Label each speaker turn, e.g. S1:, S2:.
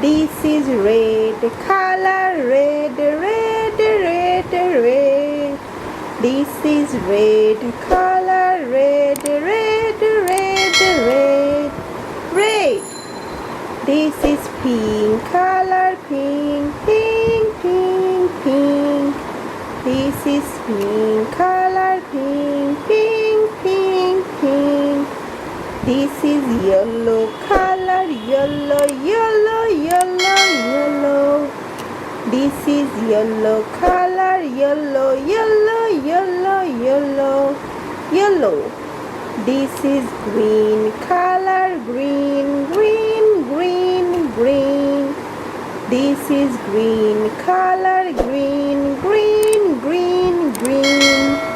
S1: This is red color, red, red, red, red. This is red color, red, red, red, red, red. This is pink color, pink, pink, pink, pink. This is pink color, pink, pink, pink, pink. This is yellow color, yellow, yellow, yellow, yellow. This is yellow color, yellow, yellow, yellow, yellow, yellow. This is green color, green, green, green, green. This is green color, green, green, green, green.